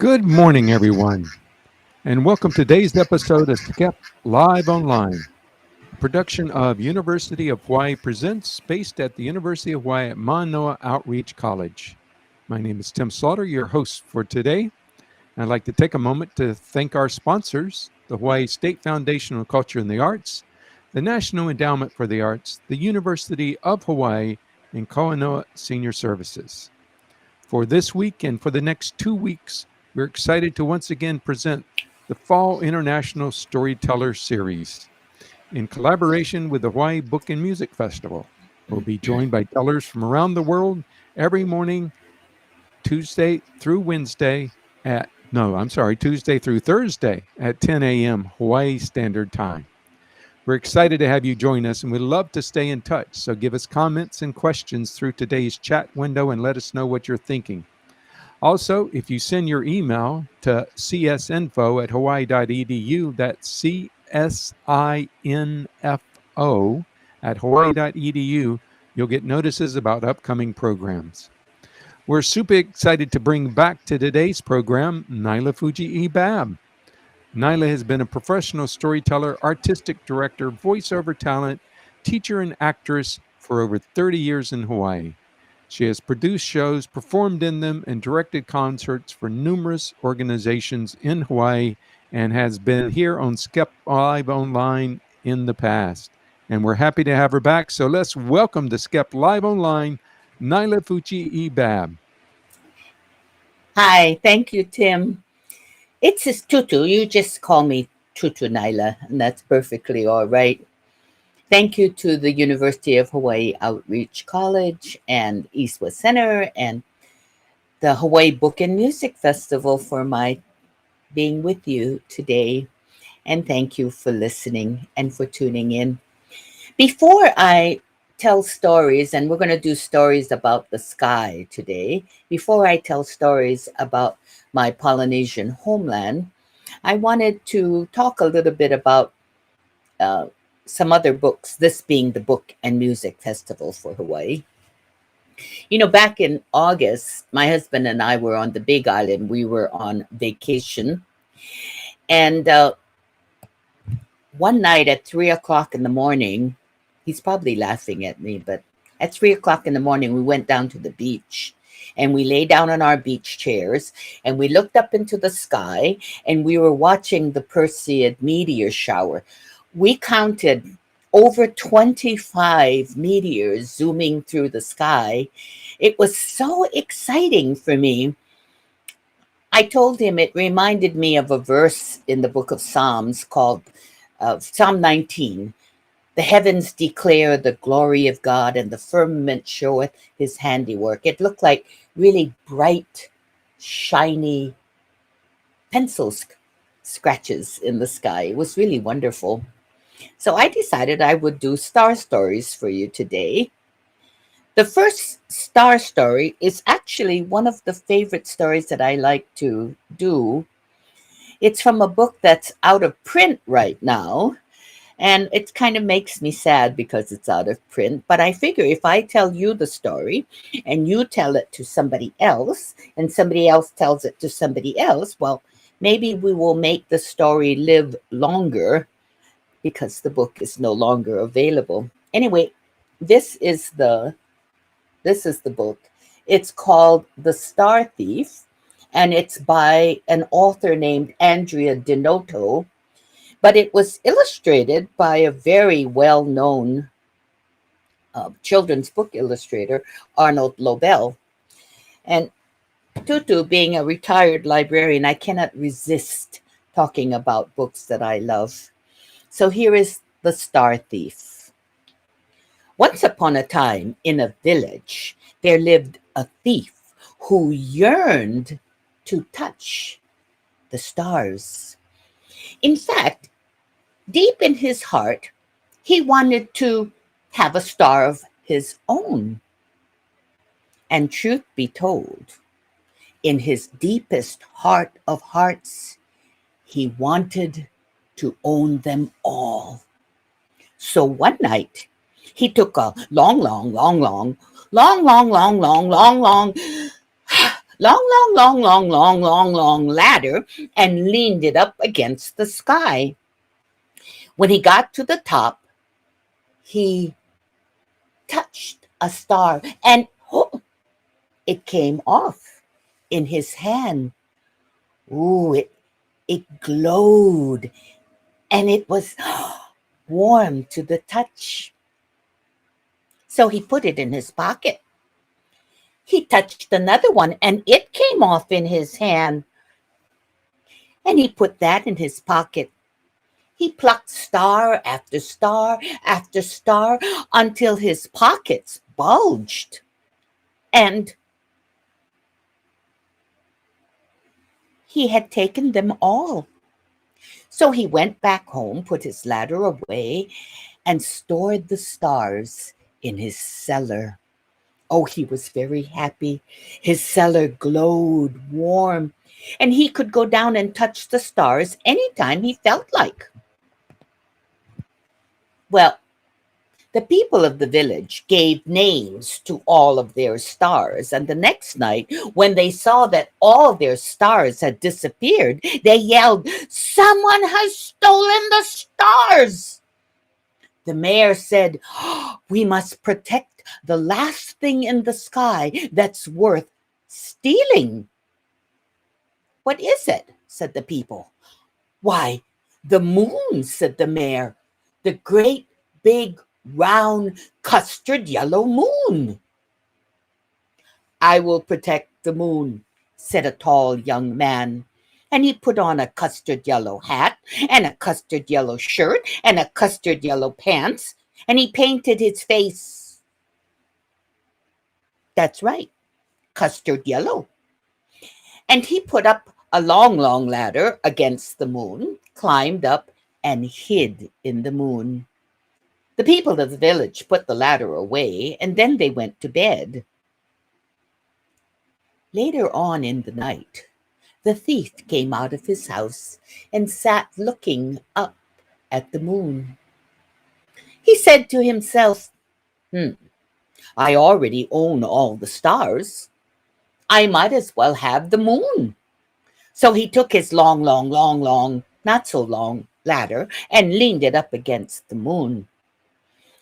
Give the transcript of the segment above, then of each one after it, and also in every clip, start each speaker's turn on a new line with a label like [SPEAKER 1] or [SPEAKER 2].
[SPEAKER 1] Good morning, everyone, and welcome to today's episode of SCEP Live Online, a production of University of Hawaii Presents, based at the University of Hawaii at Manoa Outreach College. My name is Tim Slaughter, your host for today. I'd like to take a moment to thank our sponsors, the Hawaii State Foundation of Culture and the Arts, the National Endowment for the Arts, the University of Hawaii, and Kauanoa Senior Services. For this week and for the next 2 weeks, we're excited to once again present the Fall International Storyteller Series in collaboration with the Hawaii Book and Music Festival. We'll be joined by tellers from around the world every morning, Tuesday through Thursday at 10 a.m. Hawaii Standard Time. We're excited to have you join us, and we'd love to stay in touch. So give us comments and questions through today's chat window and let us know what you're thinking. Also, if you send your email to csinfo@hawaii.edu, that's CSINFO@hawaii.edu, you'll get notices about upcoming programs. We're super excited to bring back to today's program Nyla Fujii-Babb. Nyla has been a professional storyteller, artistic director, voiceover talent, teacher, and actress for over 30 years in Hawaii. She has produced shows, performed in them, and directed concerts for numerous organizations in Hawaii and has been here on SCEP Live Online in the past. And we're happy to have her back. So let's welcome to SCEP Live Online, Nyla Fujii-Babb.
[SPEAKER 2] Hi, thank you, Tim. It's Tutu. You just call me Tutu Nyla, and that's perfectly all right. Thank you to the University of Hawaii Outreach College and East West Center and the Hawaii Book and Music Festival for my being with you today. And thank you for listening and for tuning in. Before I tell stories, and we're going to do stories about the sky today, before I tell stories about my Polynesian homeland, I wanted to talk a little bit about some other books, this being the Book and Music Festival for Hawaii. You know, back in August, my husband and I were on the Big Island. We were on vacation. And one night at 3 o'clock in the morning, he's probably laughing at me, but at 3 o'clock in the morning, we went down to the beach. And we lay down on our beach chairs and we looked up into the sky and we were watching the Perseid meteor shower. We counted over 25 meteors zooming through the sky. It was so exciting for me. I told him it reminded me of a verse in the book of Psalms called Psalm 19. The heavens declare the glory of God, and the firmament showeth his handiwork. It looked like really bright, shiny pencil scratches in the sky. It was really wonderful. So I decided I would do star stories for you today. The first star story is actually one of the favorite stories that I like to do. It's from a book that's out of print right now. And it kind of makes me sad because it's out of print. But I figure if I tell you the story and you tell it to somebody else and somebody else tells it to somebody else, well, maybe we will make the story live longer because the book is no longer available. Anyway, this is the book. It's called The Star Thief, and it's by an author named Andrea Denoto. But it was illustrated by a very well-known children's book illustrator, Arnold Lobel. And Tutu, being a retired librarian, I cannot resist talking about books that I love. So here is The Star Thief. Once upon a time, in a village, there lived a thief who yearned to touch the stars. In fact, deep in his heart, he wanted to have a star of his own. And truth be told, in his deepest heart of hearts, he wanted to own them all. So one night, he took a long long ladder and leaned it up against the sky. When he got to the top, he touched a star and it came off in his hand. Ooh, it glowed and it was warm to the touch. So he put it in his pocket. He touched another one and it came off in his hand. And he put that in his pocket. He plucked star after star after star until his pockets bulged. And he had taken them all. So he went back home, put his ladder away, and stored the stars in his cellar. Oh, he was very happy. His cellar glowed warm, and he could go down and touch the stars anytime he felt like. Well, the people of the village gave names to all of their stars, and the next night, when they saw that all their stars had disappeared, they yelled, "Someone has stolen the stars!" The mayor said, "We must protect the last thing in the sky that's worth stealing." "What is it?" said the people. "Why, the moon," said the mayor. "The great, big, round, custard yellow moon." "I will protect the moon," said a tall young man. And he put on a custard yellow hat and a custard yellow shirt and a custard yellow pants, and he painted his face. That's right, custard yellow. And he put up a long ladder against the moon, climbed up, and hid in the moon. The people of the village put the ladder away, and then they went to bed. Later on in the night, the thief came out of his house and sat looking up at the moon. He said to himself, I already own all the stars. I might as well have the moon. So he took his long, not so long ladder and leaned it up against the moon.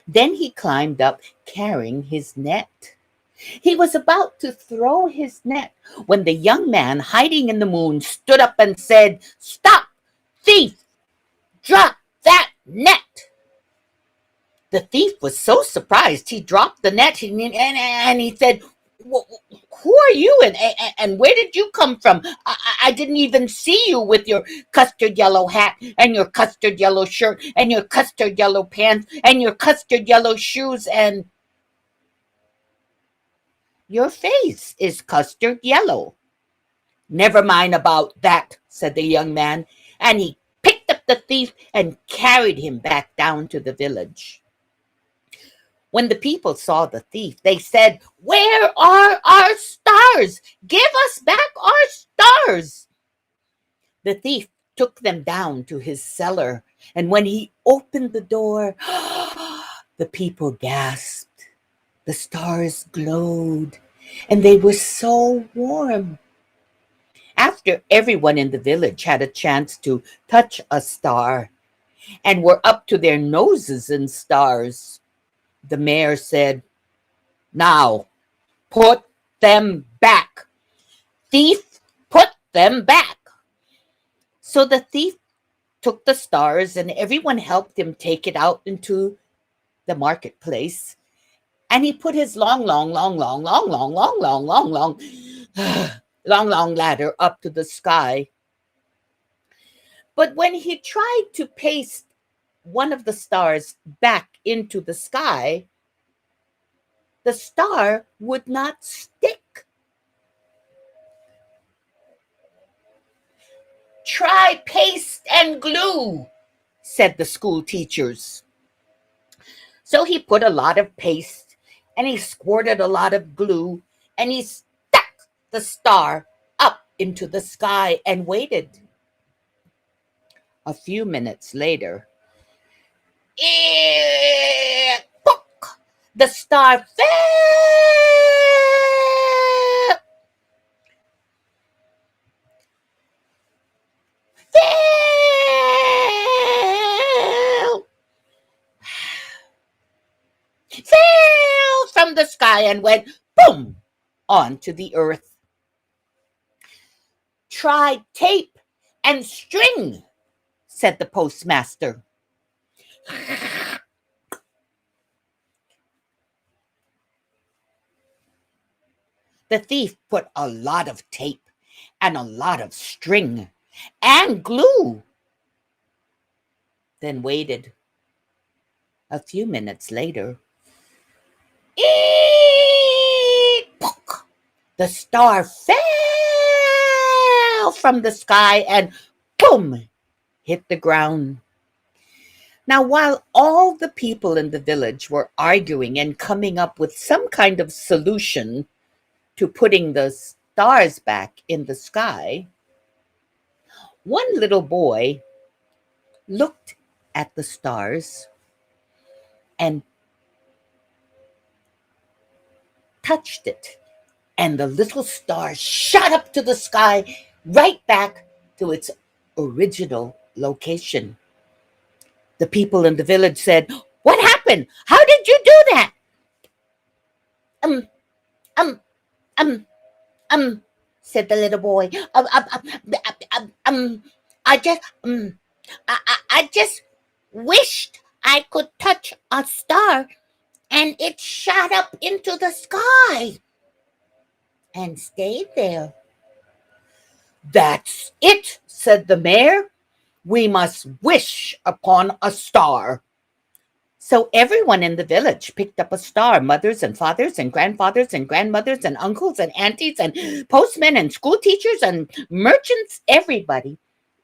[SPEAKER 2] Then he climbed up carrying his net. He was about to throw his net when the young man hiding in the moon stood up and said, "Stop, thief! Drop that net!" The thief was so surprised he dropped the net and he said, "Who are you and where did you come from? I didn't even see you with your custard yellow hat and your custard yellow shirt and your custard yellow pants and your custard yellow shoes, and your face is custard yellow." "Never mind about that," said the young man, and he picked up the thief and carried him back down to the village. When the people saw the thief, they said, "Where are our stars? Give us back our stars." The thief took them down to his cellar, and when he opened the door, the people gasped. The stars glowed, and they were so warm. After everyone in the village had a chance to touch a star and were up to their noses in stars, the mayor said, "Now, put them back. Thief, put them back." So the thief took the stars and everyone helped him take it out into the marketplace. And he put his long ladder up to the sky. But when he tried to paste one of the stars back into the sky, the star would not stick. "Try paste and glue," said the school teachers. So he put a lot of paste and he squirted a lot of glue and he stuck the star up into the sky and waited. A few minutes later, the star fell. sky and went boom onto the earth. "Try tape and string," said the postmaster. The thief put a lot of tape and a lot of string and glue, then waited. A few minutes later, the star fell from the sky and boom, hit the ground. Now, while all the people in the village were arguing and coming up with some kind of solution to putting the stars back in the sky, one little boy looked at the stars and touched it, and the little star shot up to the sky, right back to its original location. The people in the village said, "What happened? How did you do that?" Said the little boy. I just wished I could touch a star and it shot up into the sky and stayed there. "That's it," said the mayor. "We must wish upon a star." So everyone in the village picked up a star. Mothers and fathers and grandfathers and grandmothers and uncles and aunties and postmen and school teachers and merchants. Everybody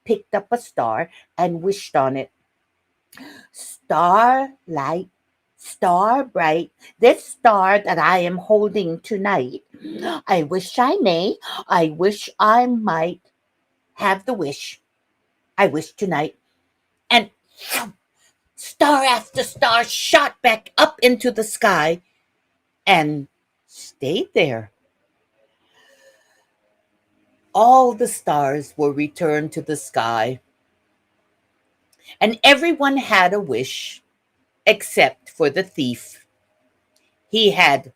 [SPEAKER 2] picked up a star and wished on it. "Starlight, star bright, this star that I am holding tonight, I wish I may, I wish I might have the wish I wish tonight." And star after star shot back up into the sky and stayed there. All the stars were returned to the sky, and everyone had a wish except for the thief. He had,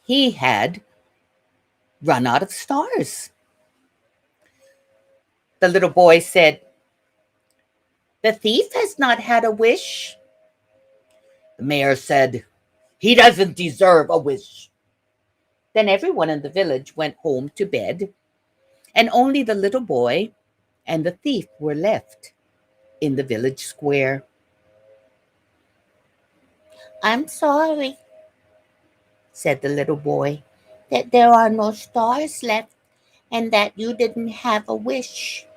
[SPEAKER 2] he had run out of stars. The little boy said, "The thief has not had a wish." The mayor said, "He doesn't deserve a wish." Then everyone in the village went home to bed, and only the little boy and the thief were left in the village square. "I'm sorry," said the little boy, "that there are no stars left and that you didn't have a wish."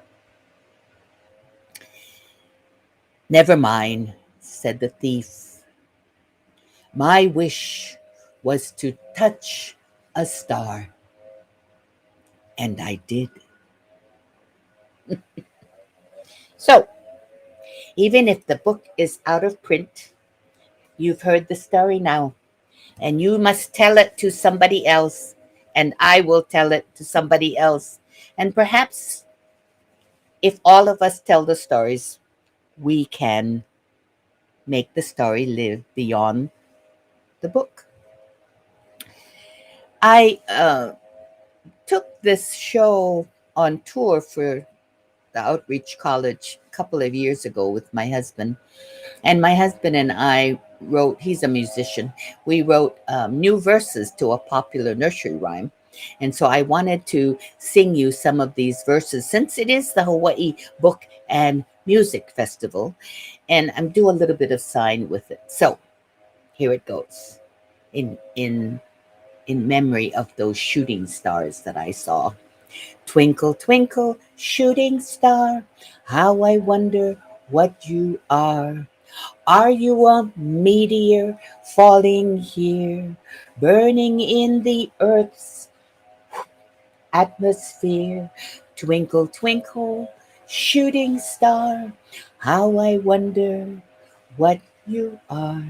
[SPEAKER 2] "Never mind," said the thief. "My wish was to touch a star, and I did." So, even if the book is out of print, you've heard the story now, and you must tell it to somebody else, and I will tell it to somebody else. And perhaps if all of us tell the stories, we can make the story live beyond the book. I took this show on tour for the Outreach College a couple of years ago with my husband. And my husband and I wrote, he's a musician, we wrote new verses to a popular nursery rhyme. And so I wanted to sing you some of these verses since it is the Hawaii Book and Music Festival. And I'm doing a little bit of sign with it. So here it goes in memory of those shooting stars that I saw. Twinkle, twinkle, shooting star, how I wonder what you are. Are you a meteor falling here, burning in the earth's atmosphere? Twinkle, twinkle, shooting star, how I wonder what you are.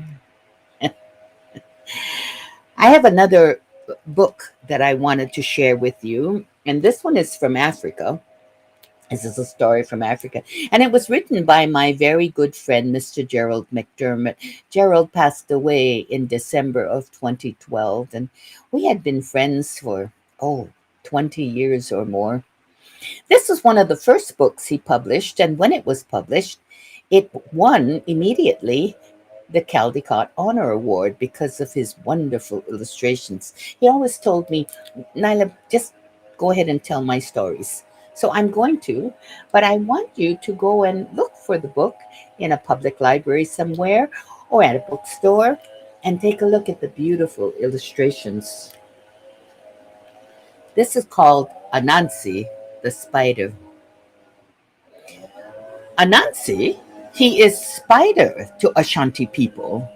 [SPEAKER 2] I have another book that I wanted to share with you, and this one is from Africa. This is a story from Africa. And it was written by my very good friend, Mr. Gerald McDermott. Gerald passed away in December of 2012, and we had been friends for, 20 years or more. This was one of the first books he published, and when it was published, it won immediately the Caldecott Honor Award because of his wonderful illustrations. He always told me, Nyla, just go ahead and tell my stories. So I'm going to, but I want you to go and look for the book in a public library somewhere or at a bookstore and take a look at the beautiful illustrations. This is called Anansi, the spider. Anansi, he is spider to Ashanti people.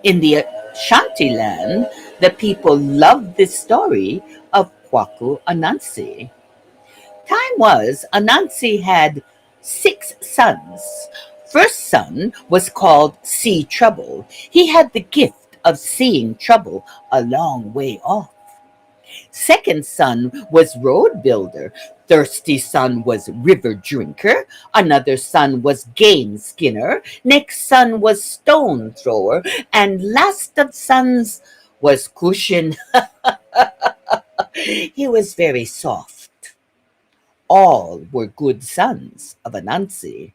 [SPEAKER 2] In the Ashanti land, the people love this story of Kwaku Anansi. Time was, Anansi had 6 sons. First son was called See Trouble. He had the gift of seeing trouble a long way off. Second son was Road Builder. Thirsty son was River Drinker. Another son was Game Skinner. Next son was Stone Thrower. And last of sons was Cushion. He was very soft. All were good sons of Anansi.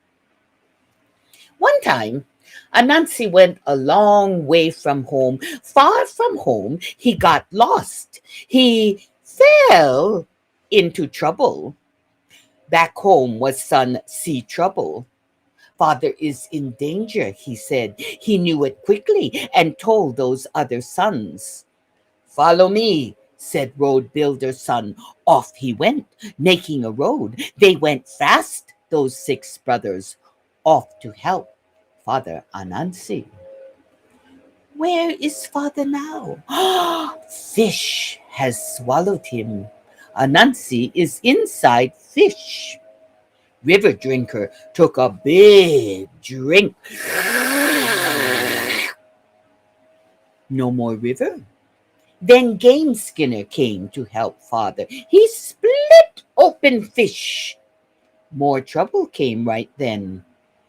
[SPEAKER 2] One time, Anansi went a long way from home. Far from home, he got lost. He fell into trouble. Back home was son See Trouble. Father is in danger, he said. He knew it quickly and told those other sons. Follow me, said Road Builder's son. Off he went, making a road. They went fast, those 6 brothers, off to help Father Anansi. Where is father now? Fish has swallowed him. Anansi is inside fish. River Drinker took a big drink. No more river. Then Game Skinner came to help father. He split open fish. More trouble came right then.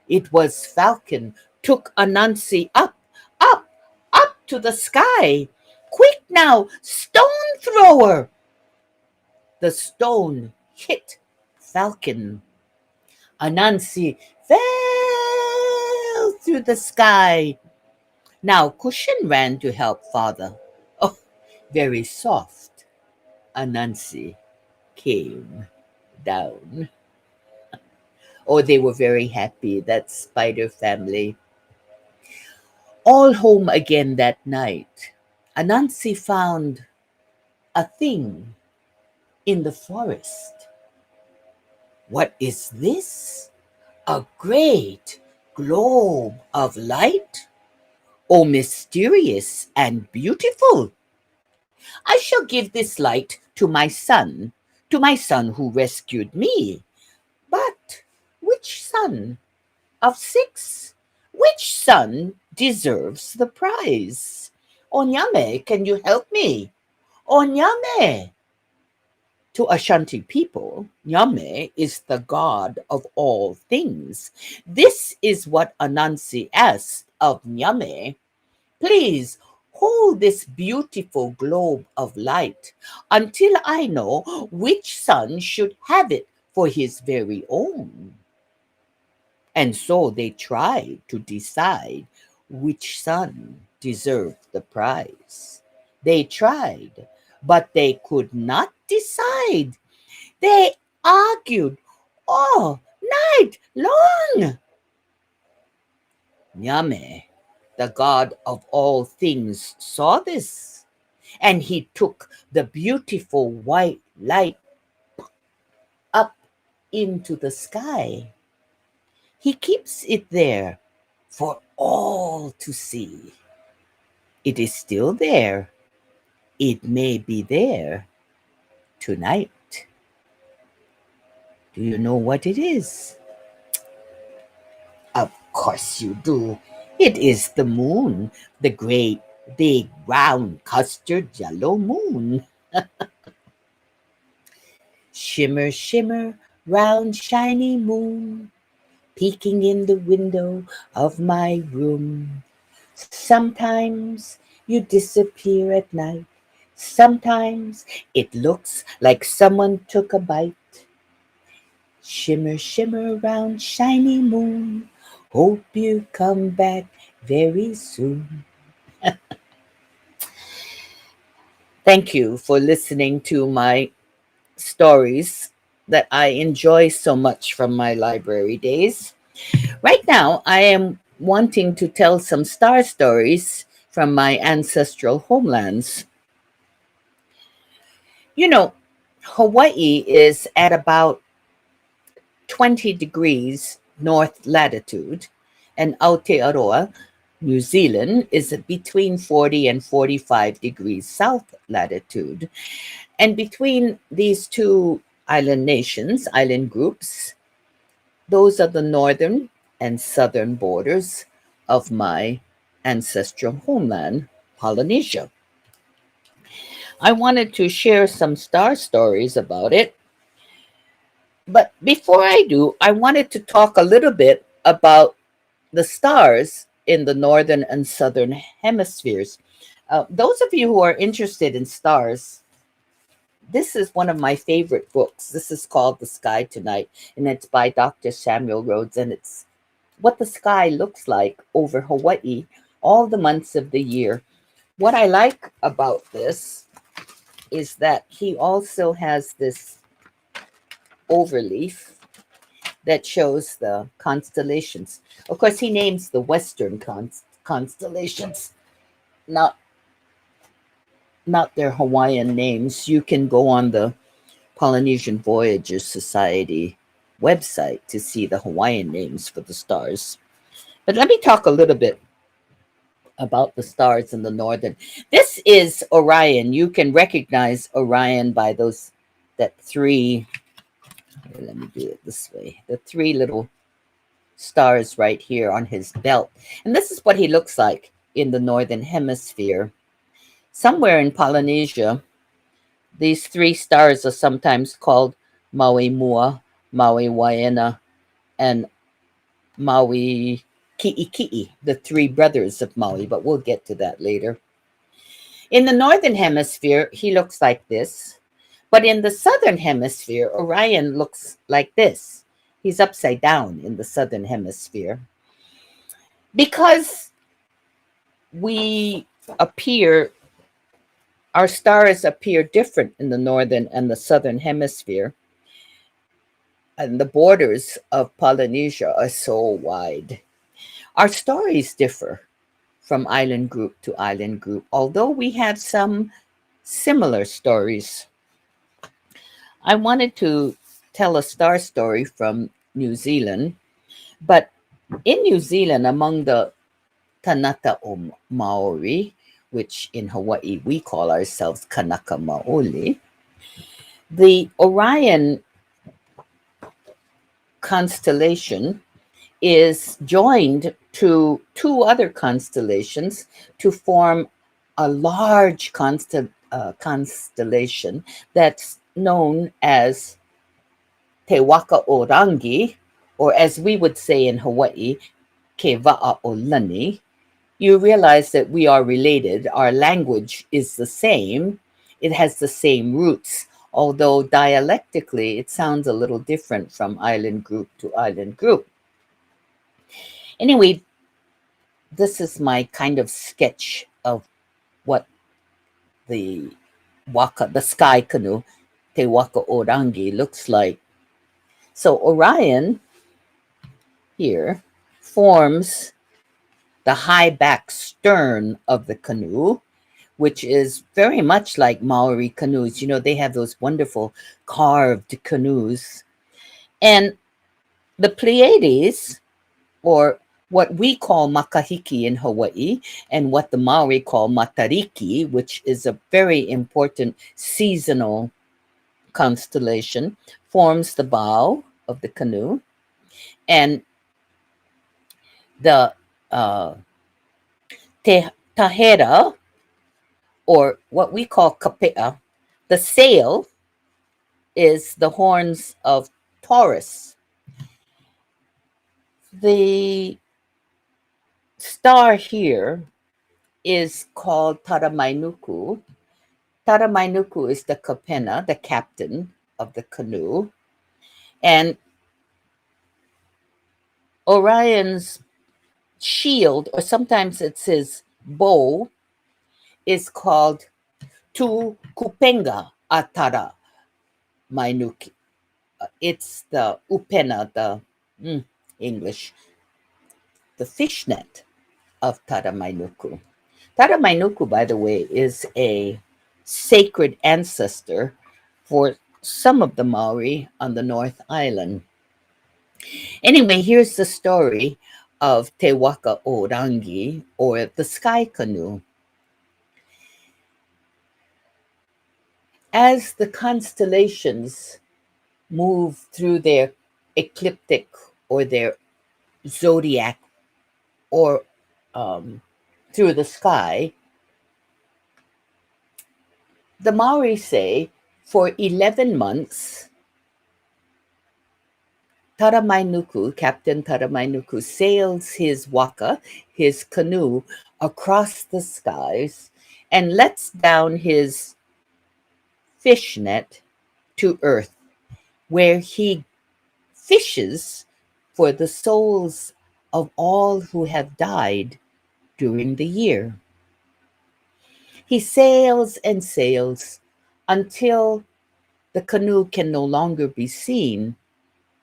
[SPEAKER 2] It was Falcon took Anansi up, up, up to the sky. Quick now, Stone Thrower! The stone hit Falcon. Anansi fell through the sky. Now Cushion ran to help father. Oh, very soft. Anansi came down. Oh, they were very happy, that spider family. All home again that night, Anansi found a thing in the forest. What is this? A great globe of light? Oh, mysterious and beautiful. I shall give this light to my son who rescued me. But which son of 6? Which son deserves the prize? Onyame, can you help me? Onyame! To Ashanti people, Nyame is the god of all things. This is what Anansi asked of Nyame. Please hold this beautiful globe of light until I know which son should have it for his very own. And so they tried to decide which son deserved the prize. They tried, but they could not decide. They argued all night long. Nyame, the god of all things, saw this, and he took the beautiful white light up into the sky. He keeps it there for all to see. It is still there. It may be there tonight. Do you know what it is? Of course you do. It is the moon, the great, big, round, custard yellow moon. Shimmer, shimmer, round shiny moon, peeking in the window of my room. Sometimes you disappear at night. Sometimes it looks like someone took a bite. Shimmer, shimmer round shiny moon. Hope you come back very soon. Thank you for listening to my stories that I enjoy so much from my library days. Right now, I am wanting to tell some star stories from my ancestral homelands. You know, Hawaii is at about 20 degrees north latitude, and Aotearoa, New Zealand, is between 40 and 45 degrees south latitude. And between these two island nations, island groups, those are the northern and southern borders of my ancestral homeland, Polynesia. I wanted to share some star stories about it. But before I do, I wanted to talk a little bit about the stars in the northern and southern hemispheres. Those of you who are interested in stars, this is one of my favorite books. This is called The Sky Tonight, and it's by Dr. Samuel Rhodes, and it's what the sky looks like over Hawaii all the months of the year. What I like about this is that he also has this overleaf that shows the constellations. Of course, he names the Western constellations, not their Hawaiian names. You can go on the Polynesian Voyagers Society website to see the Hawaiian names for the stars. But let me talk a little bit about the stars in the northern. This is Orion. You can recognize Orion by that three. Let me do it this way. The three little stars right here on his belt. And this is what he looks like in the northern hemisphere. Somewhere in Polynesia, these three stars are sometimes called Maui Mua, Maui Waena, and Maui Ki'iki'i, the three brothers of Maui, but we'll get to that later. In the northern hemisphere, he looks like this. But in the southern hemisphere, Orion looks like this. He's upside down in the southern hemisphere. Because our stars appear different in the northern and the southern hemisphere, and the borders of Polynesia are so wide. Our stories differ from island group to island group, although we have some similar stories. I wanted to tell a star story from New Zealand, but in New Zealand, among the Tanata o Maori, which in Hawaii we call ourselves Kanaka Maoli, the Orion constellation is joined to two other constellations to form a large constellation that's known as Te Waka o Rangi, or as we would say in Hawaii, Ke Va'a o Lani. You realize that we are related. Our language is the same. It has the same roots, although dialectically it sounds a little different from island group to island group. Anyway, this is my kind of sketch of what the sky canoe, Te Waka o Rangi, looks like. So Orion here forms the high back stern of the canoe, which is very much like Maori canoes. You know, they have those wonderful carved canoes. And the Pleiades, or what we call makahiki in Hawaii, and what the Maori call matariki, which is a very important seasonal constellation, forms the bow of the canoe. And the te tahera, or what we call kapea, the sail is the horns of Taurus. The star here is called Taramainuku. Taramainuku is the kapena, the captain of the canoe. And Orion's shield, or sometimes it's his bow, is called Tu Kupenga Atara Mainuki. It's the upena, the English, the fishnet of Taramainuku. Taramainuku, by the way, is a sacred ancestor for some of the Maori on the North Island. Anyway, here's the story of Te Waka o Rangi, or the sky canoe. As the constellations move through their ecliptic or their zodiac or through the sky, the Maori say for 11 months, Taramainuku, Captain Taramainuku, sails his waka, his canoe, across the skies and lets down his fishnet to earth, where he fishes for the souls of all who have died during the year. He sails and sails until the canoe can no longer be seen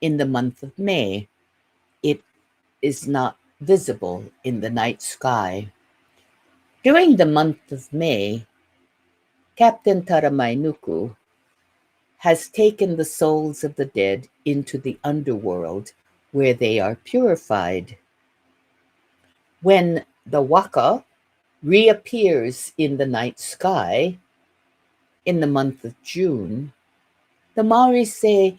[SPEAKER 2] in the month of May. It is not visible in the night sky. During the month of May, Captain Taramainuku has taken the souls of the dead into the underworld, where they are purified. When the waka reappears in the night sky in the month of June, the Maori say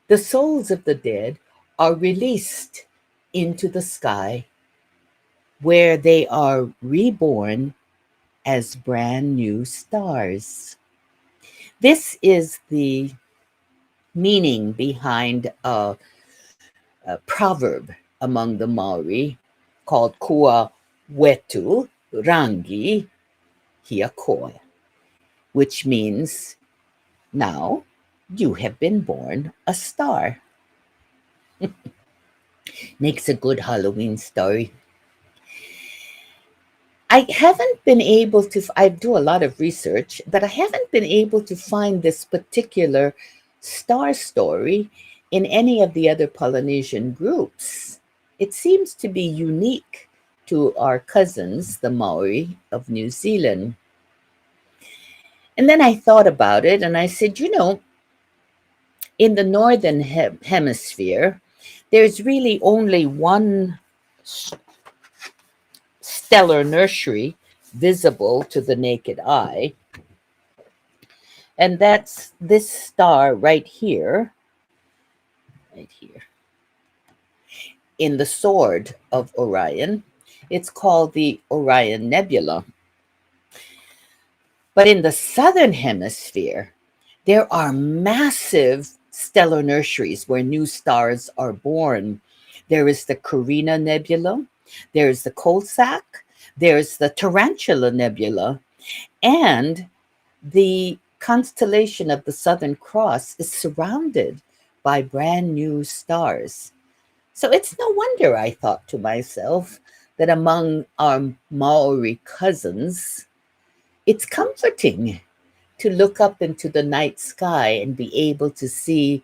[SPEAKER 2] the souls of the dead are released into the sky, where they are reborn as brand new stars. This is the meaning behind a proverb among the Maori called Kua Wetu Rangi Hiakoa, which means, now you have been born a star. Makes a good Halloween story. I haven't been able to, I do a lot of research, but I haven't been able to find this particular star story in any of the other Polynesian groups. It seems to be unique to our cousins, the Maori of New Zealand. And then I thought about it and I said, in the Northern Hemisphere, there's really only one stellar nursery visible to the naked eye. And that's this star right here, in the sword of Orion. It's called the Orion Nebula. But in the Southern Hemisphere, there are massive stellar nurseries where new stars are born. There is the Carina Nebula, there's the Coalsack, there's the Tarantula Nebula, and the constellation of the Southern Cross is surrounded by brand new stars. So it's no wonder, I thought to myself, that among our Maori cousins, it's comforting to look up into the night sky and be able to see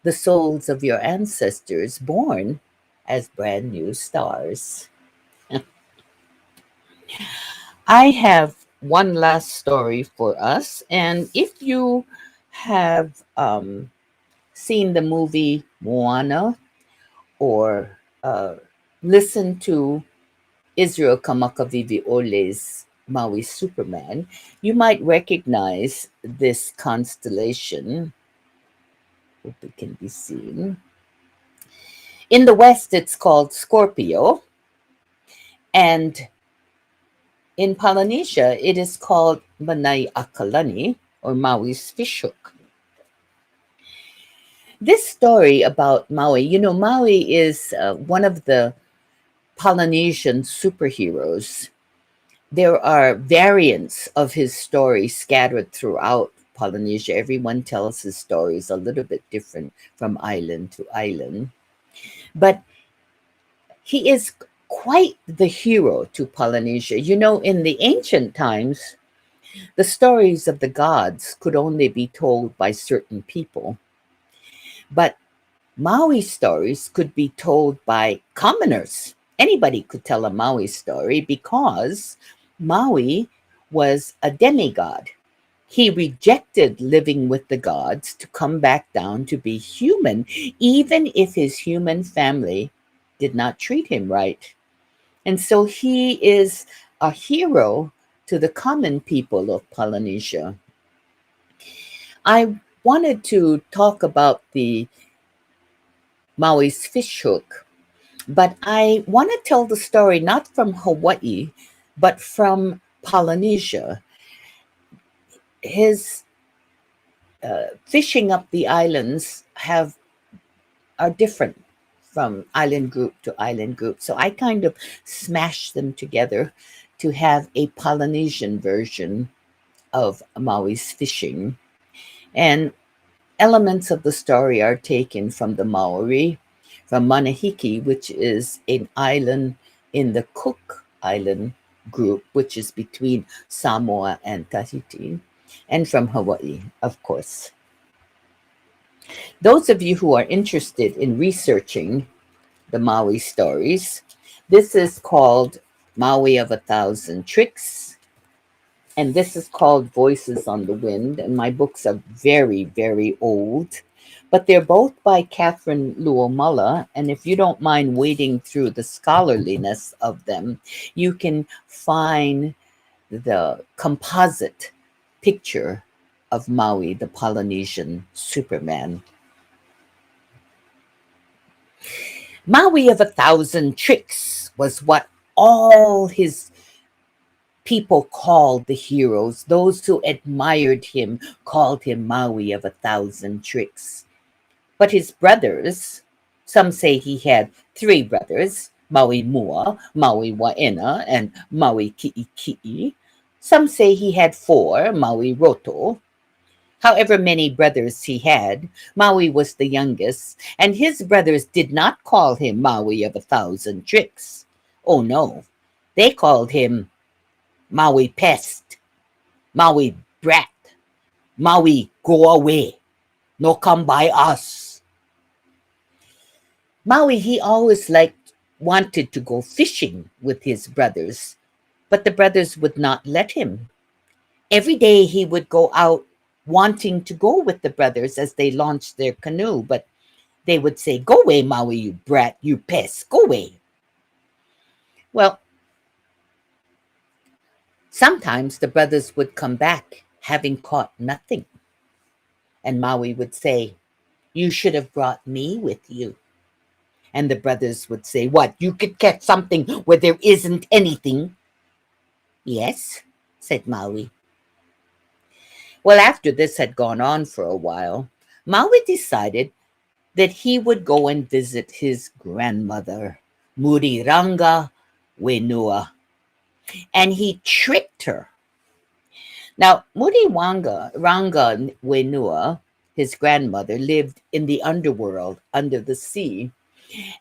[SPEAKER 2] the souls of your ancestors born as brand new stars. I have one last story for us. And if you have seen the movie Moana or listened to Israel Kamakawiwo'ole's Maui Superman, you might recognize this constellation. Hope it can be seen. In the West, it's called Scorpio. And in Polynesia, it is called Manai Akalani, or Maui's fishhook. This story about Maui, Maui is one of the Polynesian superheroes. There are variants of his story scattered throughout Polynesia. Everyone tells his stories a little bit different from island to island. But he is quite the hero to Polynesia. In the ancient times, the stories of the gods could only be told by certain people. But Maui stories could be told by commoners. Anybody could tell a Maui story because Maui was a demigod. He rejected living with the gods to come back down to be human, even if his human family did not treat him right. And so he is a hero to the common people of Polynesia. I wanted to talk about the Maui's fishhook, but I want to tell the story not from Hawaii, but from Polynesia. His fishing up the islands are different from island group to island group. So I kind of smashed them together to have a Polynesian version of Maui's fishing. And elements of the story are taken from the Maori, from Manahiki, which is an island in the Cook Island group, which is between Samoa and Tahiti, and from Hawaii, of course. Those of you who are interested in researching the Maui stories, this is called Maui of 1,000 Tricks, and this is called Voices on the Wind, and my books are very, very old, but they're both by Catherine Luomala, and if you don't mind wading through the scholarliness of them, you can find the composite picture of Maui, the Polynesian Superman. Maui of 1,000 Tricks was what all his people called the heroes. Those who admired him called him Maui of 1,000 Tricks. But his brothers, some say he had 3 brothers, Maui Mua, Maui Waena, and Maui Ki'iki'i. Some say he had 4, Maui Roto. However many brothers he had, Maui was the youngest, and his brothers did not call him Maui of 1,000 Tricks. Oh no, they called him Maui Pest, Maui Brat, Maui Go Away, no come by us. Maui, he always wanted to go fishing with his brothers, but the brothers would not let him. Every day he would go out wanting to go with the brothers as they launched their canoe, but they would say, "Go away, Maui, you brat, you pest, go away." Well, sometimes the brothers would come back having caught nothing. And Maui would say, "You should have brought me with you." And the brothers would say, "What, you could catch something where there isn't anything?" "Yes," said Maui. Well, after this had gone on for a while, Maui decided that he would go and visit his grandmother, Muriranga Wenua. And he tricked her. Now, Muriranga Wenua, his grandmother, lived in the underworld under the sea.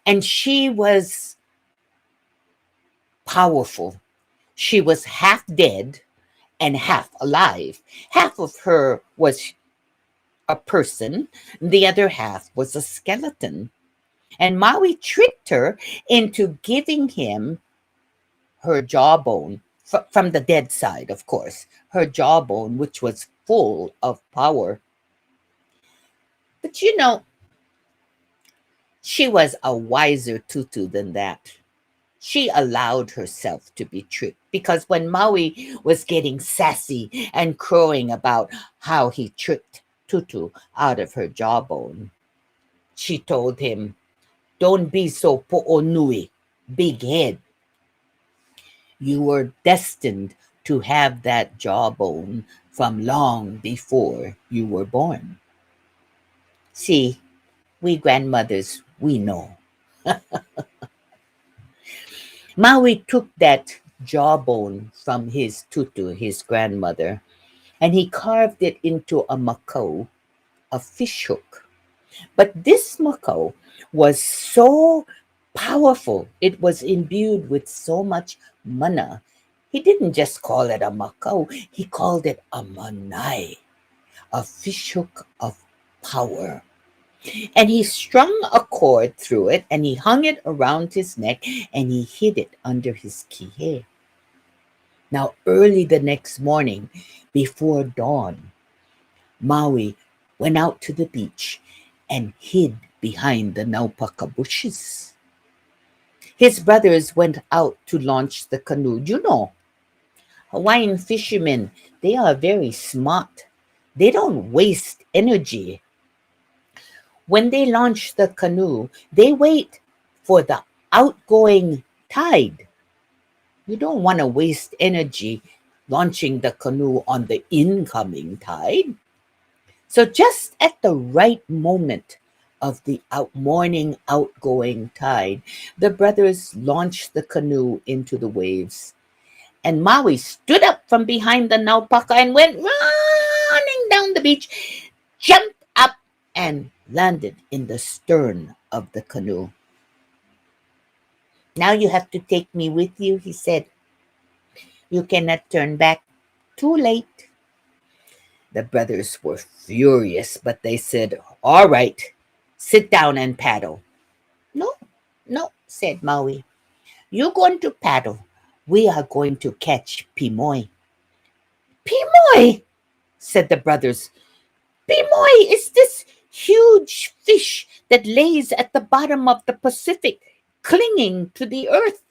[SPEAKER 2] And she was powerful. She was half dead and half alive. Half of her was a person, the other half was a skeleton. And Maui tricked her into giving him her jawbone, from the dead side, of course, her jawbone, which was full of power. But she was a wiser tutu than that. She allowed herself to be tricked, because when Maui was getting sassy and crowing about how he tricked Tutu out of her jawbone, she told him, "Don't be so po'onui, big head. You were destined to have that jawbone from long before you were born." See, We grandmothers, we know. Maui took that jawbone from his tutu, his grandmother, and he carved it into a makau, a fish hook. But this makau was so powerful, it was imbued with so much mana. He didn't just call it a makau, he called it a manai, a fish hook of power. And he strung a cord through it, and he hung it around his neck, and he hid it under his kihei. Now, early the next morning, before dawn, Maui went out to the beach and hid behind the naupaka bushes. His brothers went out to launch the canoe. You know, Hawaiian fishermen, they are very smart. They don't waste energy. When they launch the canoe, they wait for the outgoing tide. You don't want to waste energy launching the canoe on the incoming tide. So just at the right moment of the morning outgoing tide, the brothers launched the canoe into the waves. And Maui stood up from behind the naupaka and went running down the beach, jumped up and landed in the stern of the canoe. Now you have to take me with you, he said. You cannot turn back. Too late. The brothers were furious, but they said, all right, sit down and paddle. No, said Maui. You're going to paddle. We are going to catch Ponoi. Ponoi, said the brothers. Ponoi is this huge fish that lays at the bottom of the Pacific, clinging to the earth.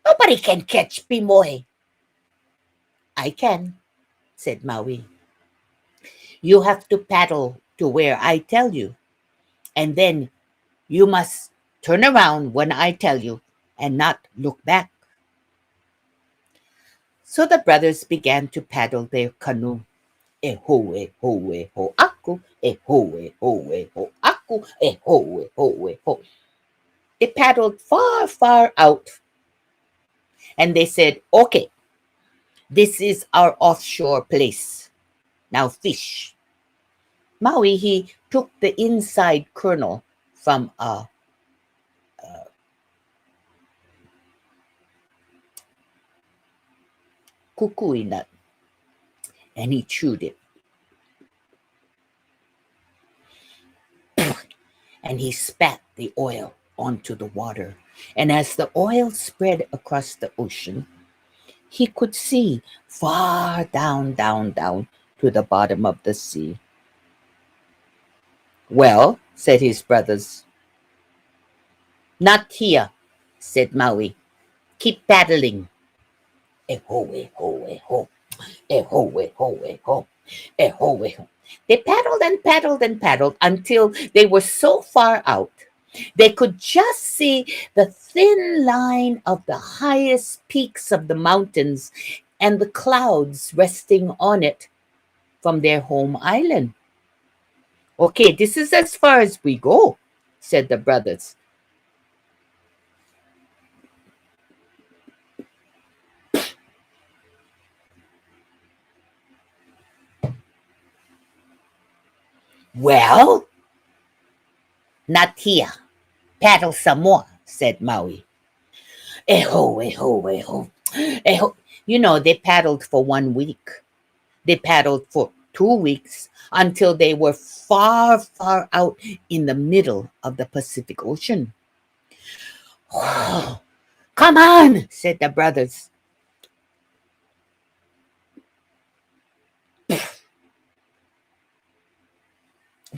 [SPEAKER 2] Nobody can catch Ponoi. I can, said Maui. You have to paddle to where I tell you, and then you must turn around when I tell you and not look back. So the brothers began to paddle their canoe. E hoe, hoe, ho aku, e hoe, hoe, ho aku, e hoe, hoe, ho. They paddled far, far out. And they said, okay, this is our offshore place. Now fish. Maui, he took the inside kernel from a kukui nut, and he chewed it. And he spat the oil onto the water. And as the oil spread across the ocean, he could see far down, down, down to the bottom of the sea. Well, said his brothers. Not here, said Maui. Keep paddling. E hoe, hoe, ho. E hoe, hoe, ho. E hoe, ho. They paddled and paddled and paddled until they were so far out, they could just see the thin line of the highest peaks of the mountains and the clouds resting on it from their home island. Okay, this is as far as we go, said the brothers. Well, not here. Paddle some more, said Maui. Eho, eho, eho, eho. You know, they paddled for 1 week. They paddled for 2 weeks until they were far, far out in the middle of the Pacific Ocean. Oh, come on, said the brothers.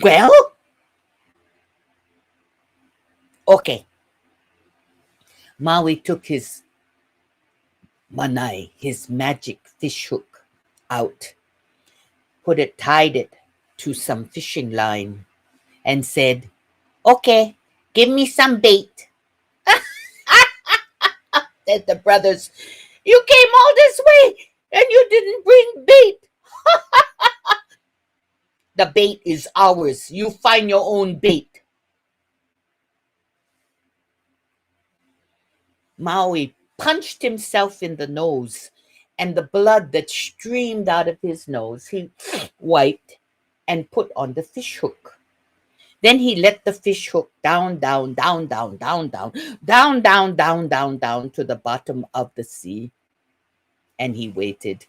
[SPEAKER 2] Well, okay. Maui took his manai, his magic fish hook, out, tied it to some fishing line, and said, okay, give me some bait. Said the brothers, you came all this way and you didn't bring bait. The bait is ours. You find your own bait. Maui punched himself in the nose, and the blood that streamed out of his nose, he wiped and put on the fish hook. Then he let the fish hook down, down, down, down, down, down, down, down, down, down, down to the bottom of the sea. And he waited.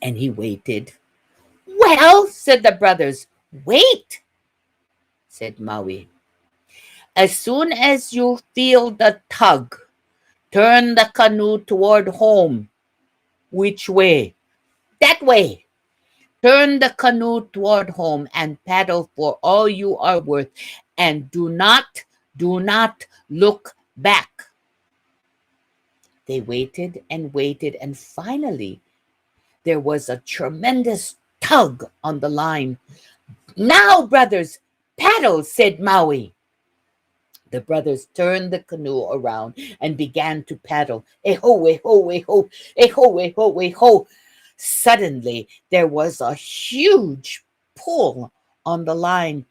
[SPEAKER 2] And he waited. Well, said the brothers. Wait, said Maui. As soon as you feel the tug, turn the canoe toward home. Which way? That way. Turn the canoe toward home and paddle for all you are worth, and do not look back. They waited and waited, and finally there was a tremendous tug on the line. Now, brothers, paddle, said Maui. The brothers turned the canoe around and began to paddle. Eh-ho, eh-ho, eh-ho, eh-ho, eh-ho, eh-ho. Suddenly, there was a huge pull on the line.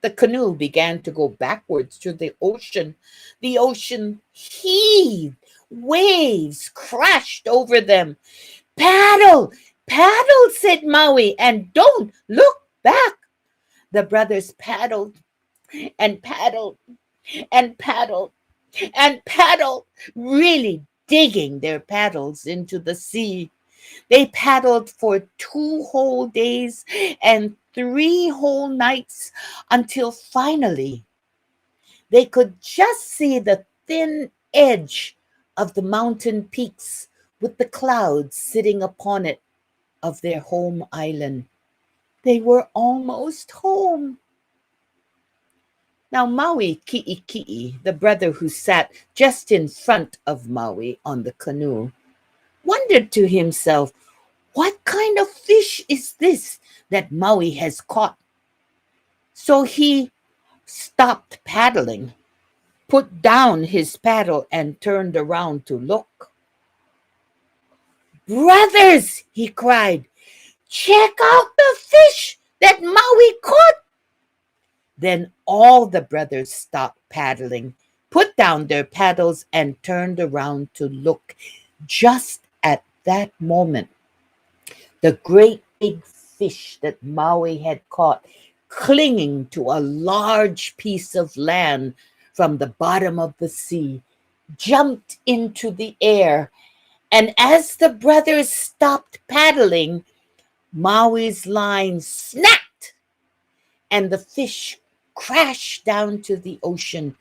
[SPEAKER 2] The canoe began to go backwards to the ocean. The ocean heaved. Waves crashed over them. Paddle, paddle, said Maui, and don't look back. The brothers paddled and paddled and paddled and paddled, really digging their paddles into the sea. They paddled for 2 whole days and 3 whole nights until finally they could just see the thin edge of the mountain peaks with the clouds sitting upon it of their home island. They were almost home. Now Maui Ki'iki'i, the brother who sat just in front of Maui on the canoe, wondered to himself, what kind of fish is this that Maui has caught? So he stopped paddling, put down his paddle, and turned around to look. Brothers, he cried, check out the fish that Maui caught. Then all the brothers stopped paddling, put down their paddles, and turned around to look. Just at that moment, the great big fish that Maui had caught, clinging to a large piece of land from the bottom of the sea, jumped into the air. And as the brothers stopped paddling, Maui's line snapped, and the fish crashed down to the ocean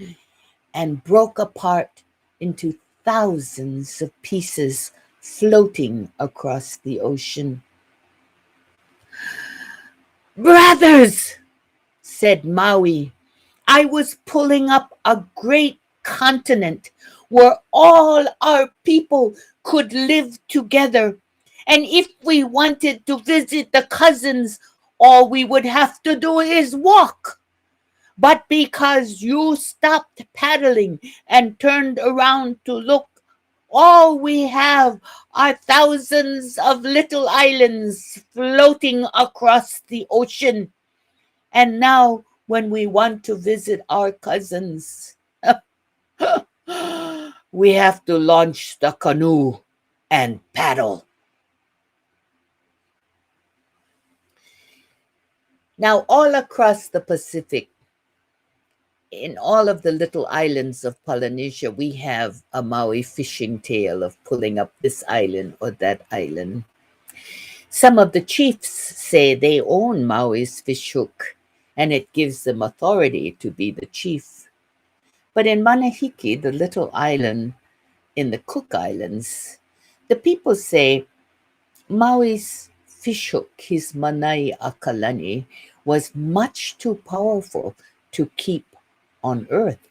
[SPEAKER 2] and broke apart into thousands of pieces floating across the ocean. Brothers, said Maui, I was pulling up a great continent where all our people could live together. And if we wanted to visit the cousins, all we would have to do is walk. But because you stopped paddling and turned around to look, all we have are thousands of little islands floating across the ocean. And now, when we want to visit our cousins, we have to launch the canoe and paddle. Now, all across the Pacific, in all of the little islands of Polynesia, we have a Maui fishing tale of pulling up this island or that island. Some of the chiefs say they own Maui's fish hook, and it gives them authority to be the chief. But in Manahiki, the little island in the Cook Islands, the people say Maui's fish hook, his manai akalani, was much too powerful to keep on earth.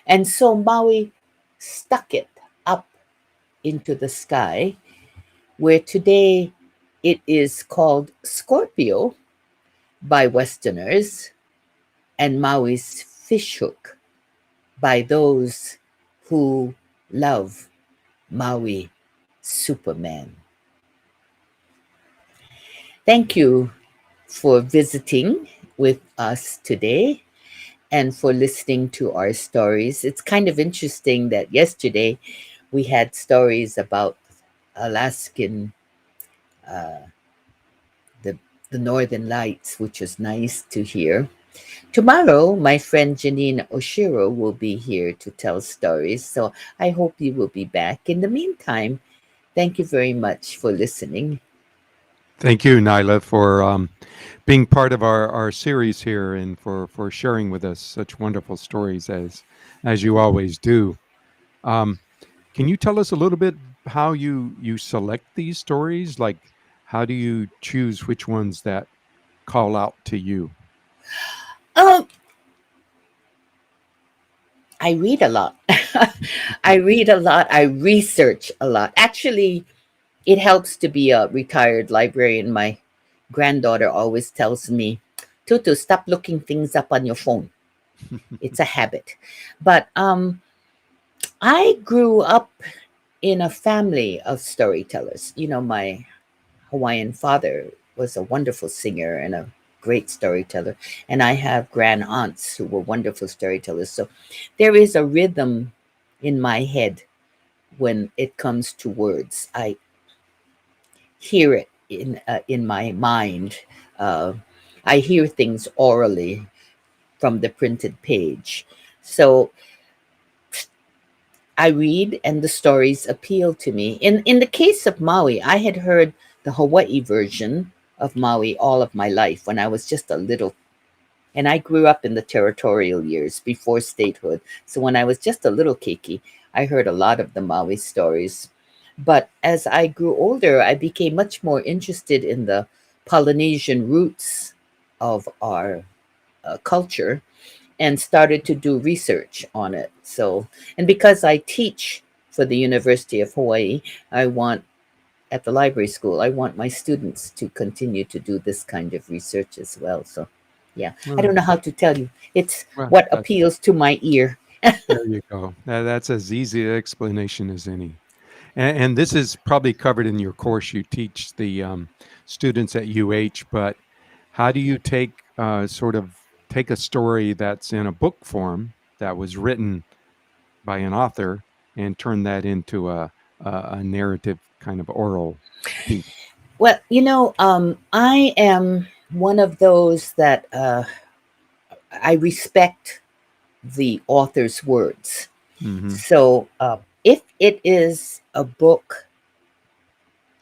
[SPEAKER 2] And so Maui stuck it up into the sky, where today it is called Scorpio by Westerners, and Maui's fish hook by those who love Maui Superman. Thank you for visiting with us today. and for listening to our stories. It's kind of interesting that yesterday we had stories about Alaskan, uh, the, the Northern Lights, which was nice to hear. Tomorrow, my friend Janine Oshiro will be here to tell stories, so I hope you will be back. In the meantime, thank you very much for listening.
[SPEAKER 1] Thank you, Nyla, for being part of our series here and for sharing with us such wonderful stories as you always do. Um, can you tell us a little bit how you select these stories? Like, how do you choose which ones that call out to you?
[SPEAKER 2] Um, I read a lot. I read a lot. I research a lot. Actually, it helps to be a retired librarian. My granddaughter always tells me, Tutu, stop looking things up on your phone. It's a habit. But I grew up in a family of storytellers. You know, my Hawaiian father was a wonderful singer and a great storyteller. And I have grand aunts who were wonderful storytellers. So there is a rhythm in my head when it comes to words. I hear it in my mind. Uh, I hear things orally from the printed page. So I read and the stories appeal to me. In the case of Maui, I had heard the Hawaii version of Maui all of my life when I was just a little, and I grew up in the territorial years before statehood. So when I was just a little kiki, I heard a lot of the Maui stories. But as I grew older, I became much more interested in the Polynesian roots of our culture and started to do research on it. So, and because I teach for the University of Hawaii, I want at the library school, I want my students to continue to do this kind of research as well. So, yeah, I
[SPEAKER 1] Well,
[SPEAKER 2] don't know how to tell you. It's
[SPEAKER 1] well,
[SPEAKER 2] what appeals to my ear.
[SPEAKER 1] there you go. That's as easy an explanation as any. And this is probably covered in your course. You teach the students at UH, but how do you sort of take a story that's in a book form that was written by an author and turn that into a narrative kind of oral piece?
[SPEAKER 2] Well, I am one of those that I respect the author's words.
[SPEAKER 1] Hmm.
[SPEAKER 2] So, if it is a book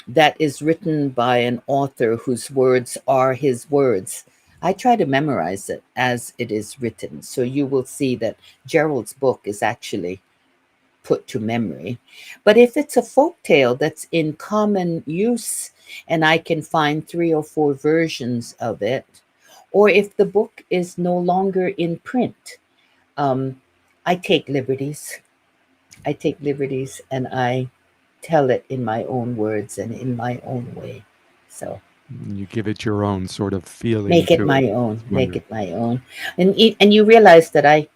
[SPEAKER 2] that is written by an author whose words are his words, I try to memorize it as it is written. So you will see that Gerald's book is actually put to memory. But if it's a folk tale that's in common use and I can find three or four versions of it, or if the book is no longer in print, um, I take liberties. I take liberties and I tell it in my own words and in my own way. So
[SPEAKER 1] You give it your own sort of feeling
[SPEAKER 2] make it
[SPEAKER 1] to it.
[SPEAKER 2] my own.
[SPEAKER 1] It's
[SPEAKER 2] Make
[SPEAKER 1] wonderful.
[SPEAKER 2] it my own. And you realize that I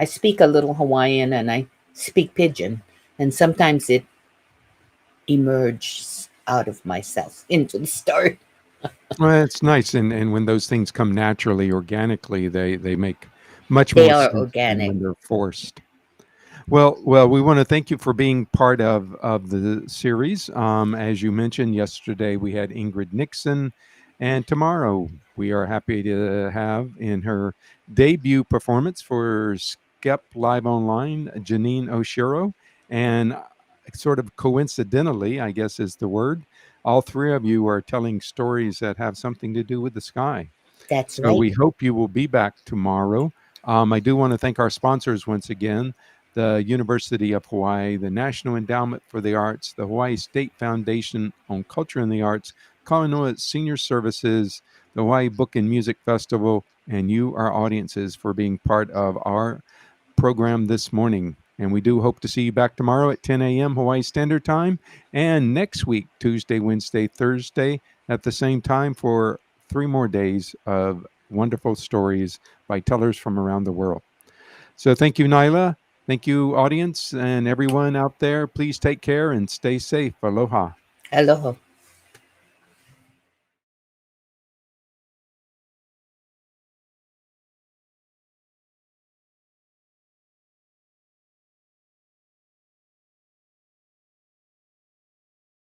[SPEAKER 2] speak a little Hawaiian and I speak pidgin, and sometimes it emerges out of myself into the story.
[SPEAKER 1] Well, it's nice, and when those things come naturally, organically, they make much
[SPEAKER 2] They
[SPEAKER 1] more
[SPEAKER 2] are
[SPEAKER 1] sense than
[SPEAKER 2] organic.
[SPEAKER 1] when they're forced. Well, we want to thank you for being part of the series. As you mentioned yesterday, we had Ingrid Nixon, and tomorrow we are happy to have in her debut performance for SCEP Live Online, Janine Oshiro, and sort of coincidentally, I guess is the word. All three of you are telling stories that have something to do with the sky.
[SPEAKER 2] That's
[SPEAKER 1] So
[SPEAKER 2] right.
[SPEAKER 1] we hope you will be back tomorrow. I do want to thank our sponsors once again: the University of Hawaii, the National Endowment for the Arts, the Hawaii State Foundation on Culture and the Arts, Kainoa Senior Services, the Hawaii Book and Music Festival, and you, our audiences, for being part of our program this morning. And we do hope to see you back tomorrow at 10 a.m. Hawaii Standard Time, and next week, Tuesday, Wednesday, Thursday, at the same time for 3 more days of wonderful stories by tellers from around the world. So thank you, Nyla. Thank you, audience, and everyone out there. Please take care and stay safe. Aloha.
[SPEAKER 2] Aloha.